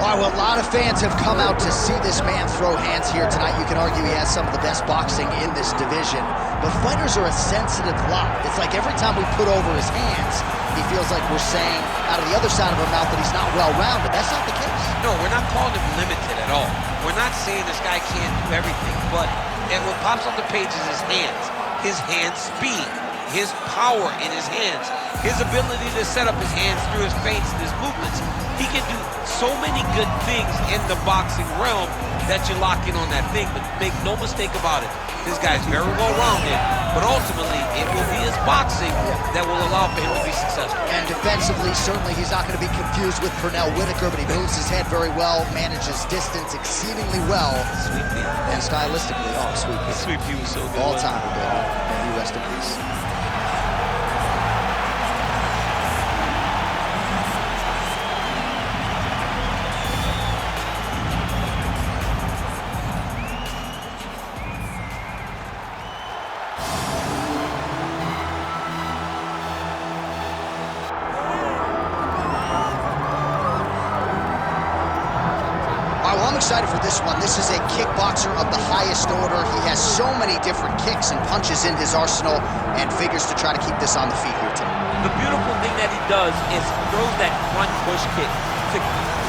Well, a lot of fans have come out to see this man throw hands here tonight. You can argue he has some of the best boxing in this division. But fighters are a sensitive lot. It's like every time we put over his hands, he feels like we're saying out of the other side of our mouth that he's not well-rounded. That's not the case. No, we're not calling him limited at all. We're not saying this guy can't do everything. But what pops on the page is his hand speed, his power in his hands, his ability to set up his hands through his feints and his movements. He can do so many good things in the boxing realm that you lock in on that thing. But make no mistake about it, this guy's very well-rounded, but ultimately it will be his boxing that will allow for him to be successful. And defensively, certainly he's not going to be confused with Pernell Whitaker, but he moves his head very well, manages distance exceedingly well. Sweep D. And stylistically, sweep. The sweep D was so good. All time ago. May he rest in peace. Excited for this one. This is a kickboxer of the highest order. He has so many different kicks and punches in his arsenal and figures to try to keep this on the feet here tonight. The beautiful thing that he does is throws that front push kick to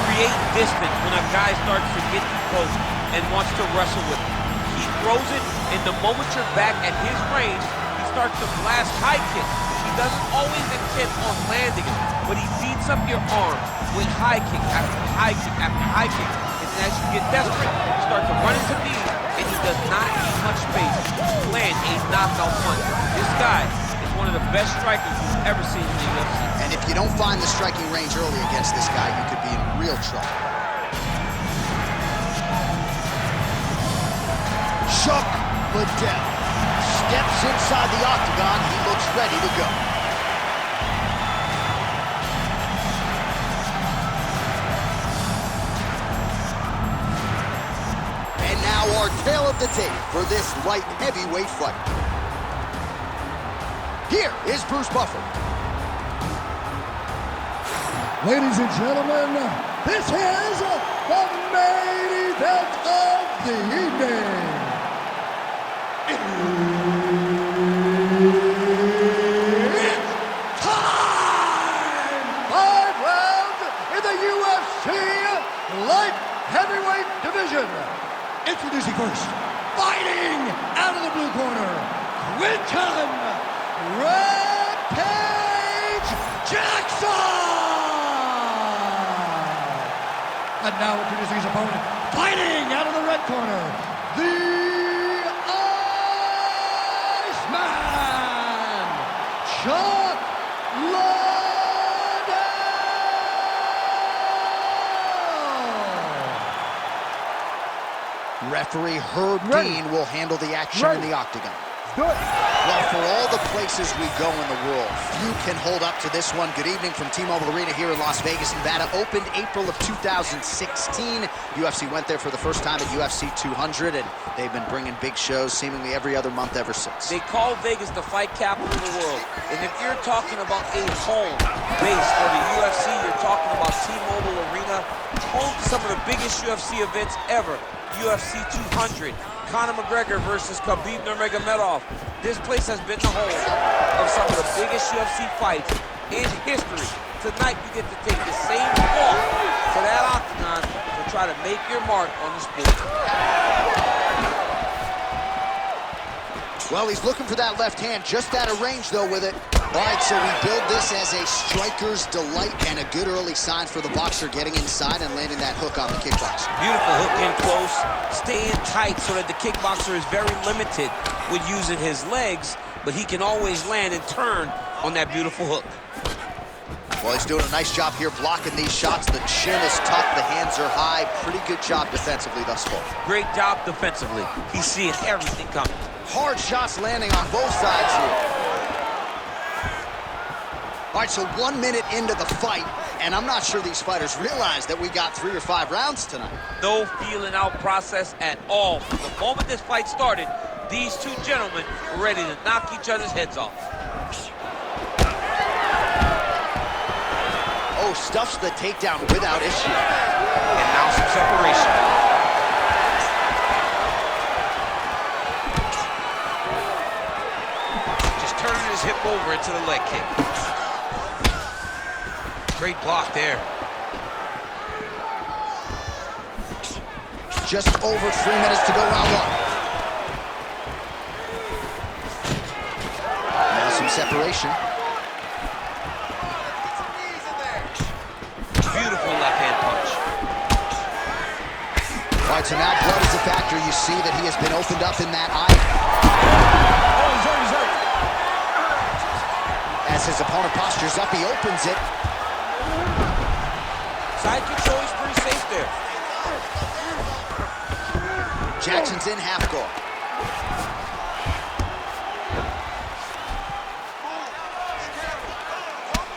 create distance when a guy starts to get too close and wants to wrestle with him. He throws it, and the moment you're back at his range, he starts to blast high kicks. He doesn't always intend on landing it, but he beats up your arm with high kick after high kick after high kick. As you get desperate, you start to run into knees, and he does not need much space to land a knockout punch. This guy is one of the best strikers you've ever seen in the UFC. And if you don't find the striking range early against this guy, you could be in real trouble. Chuck Liddell steps inside the octagon. He looks ready to go. Our tale of the tape for this light heavyweight fight. Here is Bruce Buffer. Ladies and gentlemen, this is the main event of the evening. It's time! 5 rounds in the UFC light heavyweight division. Introducing first, fighting out of the blue corner, Quinton Rampage Jackson! And now introducing his opponent, fighting out of the red corner, the Iceman, Chuck Liddell! Referee Herb Dean will handle the action in the octagon. Well, for all the places we go in the world, few can hold up to this one. Good evening from T-Mobile Arena here in Las Vegas, Nevada. Opened April of 2016. UFC went there for the first time at UFC 200, and they've been bringing big shows seemingly every other month ever since. They call Vegas the fight capital of the world. And if you're talking about a home base for the UFC, you're talking about T-Mobile Arena, home to some of the biggest UFC events ever. UFC 200, Conor McGregor versus Khabib Nurmagomedov. This place has been the home of some of the biggest UFC fights in history. Tonight, you get to take the same walk to that octagon to try to make your mark on the sport. Well, he's looking for that left hand, just out of range, though, with it. All right, so we build this as a striker's delight and a good early sign for the boxer getting inside and landing that hook on the kickboxer. Beautiful hook in close, staying tight so that the kickboxer is very limited with using his legs, but he can always land and turn on that beautiful hook. Well, he's doing a nice job here blocking these shots. The chin is tough, the hands are high. Pretty good job defensively thus far. Great job defensively. He's seeing everything coming. Hard shots landing on both sides here. All right, so 1 minute into the fight, and I'm not sure these fighters realize that we got 3 or 5 rounds tonight. No feeling out process at all. From the moment this fight started, these two gentlemen were ready to knock each other's heads off. Oh, stuffs the takedown without issue. And now some separation. Just turning his hip over into the leg kick. Great block there. Just over 3 minutes to go, round 1. Now some separation. Beautiful left-hand punch. All right, so now blood is a factor. You see that he has been opened up in that eye. Oh, he's hurt. As his opponent postures up, he opens it. Side control is pretty safe there. Jackson's in half guard.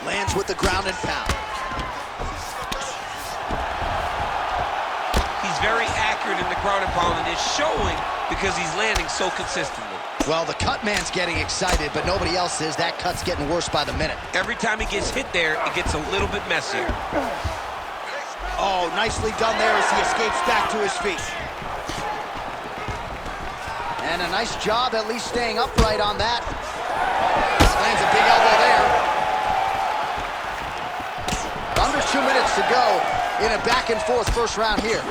Lands with the ground and pound. He's very accurate in the ground and pound, and it's showing because he's landing so consistently. Well, the cut man's getting excited, but nobody else is. That cut's getting worse by the minute. Every time he gets hit there, it gets a little bit messier. Oh, nicely done there as he escapes back to his feet. And a nice job at least staying upright on that. Lands a big elbow there. Under 2 minutes to go in a back-and-forth first round here.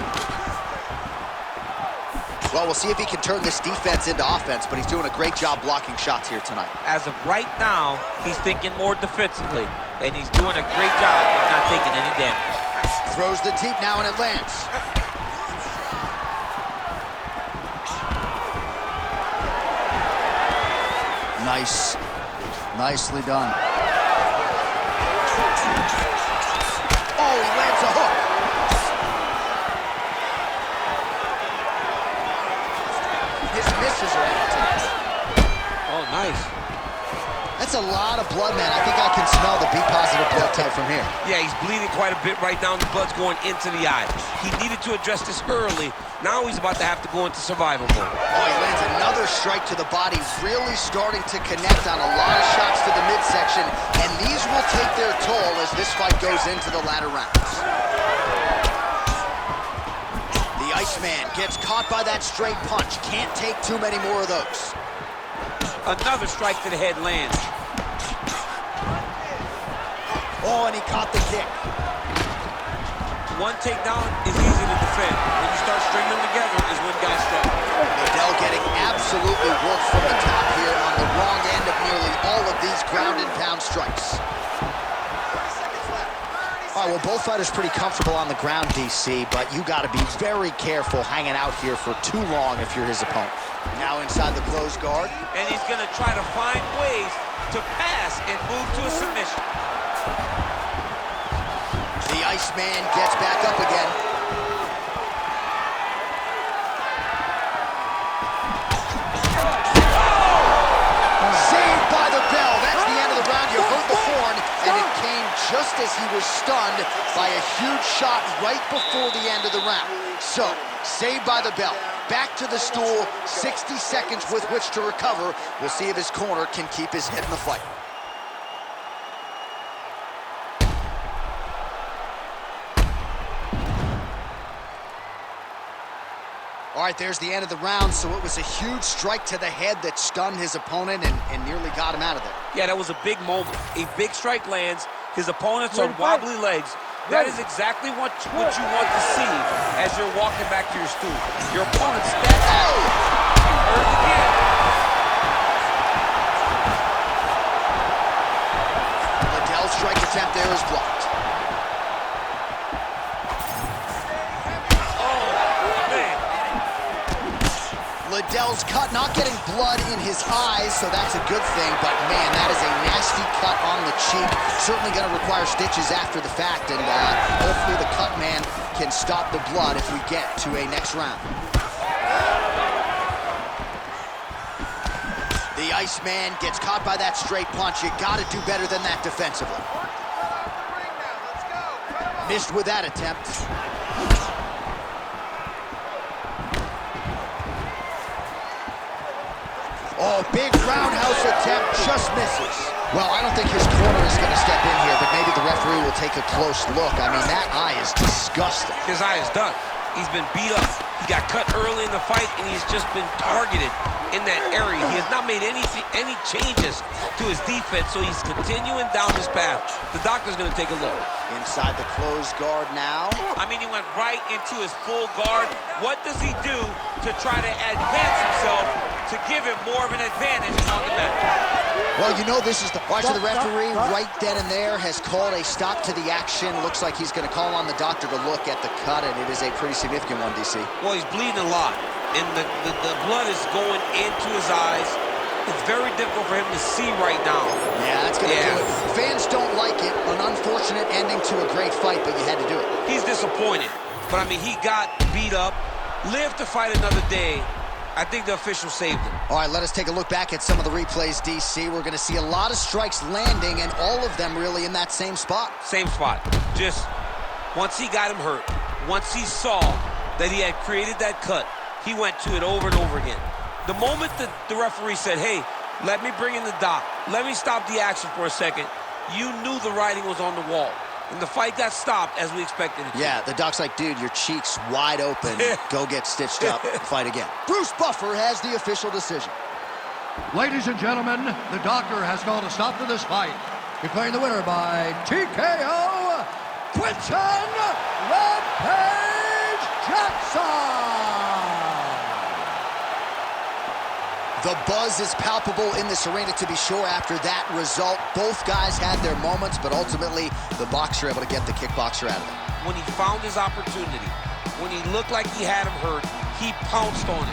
Well, we'll see if he can turn this defense into offense, but he's doing a great job blocking shots here tonight. As of right now, he's thinking more defensively, and he's doing a great job of not taking any damage. Throws the teep now, and it lands. Nice. Nicely done. Oh, he lands a hook. His misses are empty. Oh, nice. That's a lot of blood, man. I think I can smell the B-positive blood type from here. Yeah, he's bleeding quite a bit right now. The blood's going into the eye. He needed to address this early. Now he's about to have to go into survival mode. Oh, he lands another strike to the body, really starting to connect on a lot of shots to the midsection, and these will take their toll as this fight goes into the latter rounds. The Iceman gets caught by that straight punch. Can't take too many more of those. Another strike to the head lands. Oh, and he caught the kick. One takedown is easy to defend. When you start stringing them together is when guys struggle. Liddell getting absolutely worked from the top here on the wrong end of nearly all of these ground and pound strikes. All right, well, both fighters pretty comfortable on the ground, DC, but you got to be very careful hanging out here for too long if you're his opponent. Now inside the closed guard. And he's going to try to find ways to pass and move to a submission. The Iceman gets back up again. Saved by the bell. That's the end of the round. You heard the horn, and it came just as he was stunned by a huge shot right before the end of the round. So, saved by the bell. Back to the stool, 60 seconds with which to recover. We'll see if his corner can keep his head in the fight. All right, there's the end of the round, so it was a huge strike to the head that stunned his opponent and nearly got him out of there. Yeah, that was a big moment. A big strike lands. His opponent's on wobbly legs. That is exactly what you want to see as you're walking back to your stool. Your opponent's steps. Oh! Hurt again. Liddell's strike attempt there is blocked. Liddell's cut, not getting blood in his eyes, so that's a good thing, but man, that is a nasty cut on the cheek. Certainly going to require stitches after the fact, and hopefully the cut man can stop the blood if we get to a next round. The Iceman gets caught by that straight punch. You got to do better than that defensively. Missed with that attempt. Oh, big roundhouse attempt, just misses. Well, I don't think his corner is going to step in here, but maybe the referee will take a close look. I mean, that eye is disgusting. His eye is done. He's been beat up. He got cut early in the fight, and he's just been targeted in that area. He has not made any changes to his defense, so he's continuing down this path. The doctor's going to take a look. Inside the closed guard now. I mean, he went right into his full guard. What does he do to try to advance himself to give him more of an advantage on the mat? Well, you know this is the watch of the referee right then and there has called a stop to the action. Looks like he's going to call on the doctor to look at the cut, and it is a pretty significant one, DC. Well, he's bleeding a lot, and the blood is going into his eyes. It's very difficult for him to see right now. Yeah, that's going to do it. Fans don't like it. An unfortunate ending to a great fight, but you had to do it. He's disappointed, but I mean, he got beat up, lived to fight another day. I think the official saved him. All right, let us take a look back at some of the replays, DC. We're going to see a lot of strikes landing, and all of them really in that same spot. Same spot. Just once he got him hurt, once he saw that he had created that cut, he went to it over and over again. The moment that the referee said, hey, let me bring in the doc, let me stop the action for a second, you knew the writing was on the wall. And the fight got stopped as we expected it to. Yeah, the doc's like, dude, your cheek's wide open. Go get stitched up, fight again. Bruce Buffer has the official decision. Ladies and gentlemen, the doctor has called a stop to this fight, declaring the winner by TKO, Quinton Rampage Jackson. The buzz is palpable in this arena, to be sure, after that result. Both guys had their moments, but ultimately the boxer able to get the kickboxer out of it. When he found his opportunity, when he looked like he had him hurt, he pounced on him.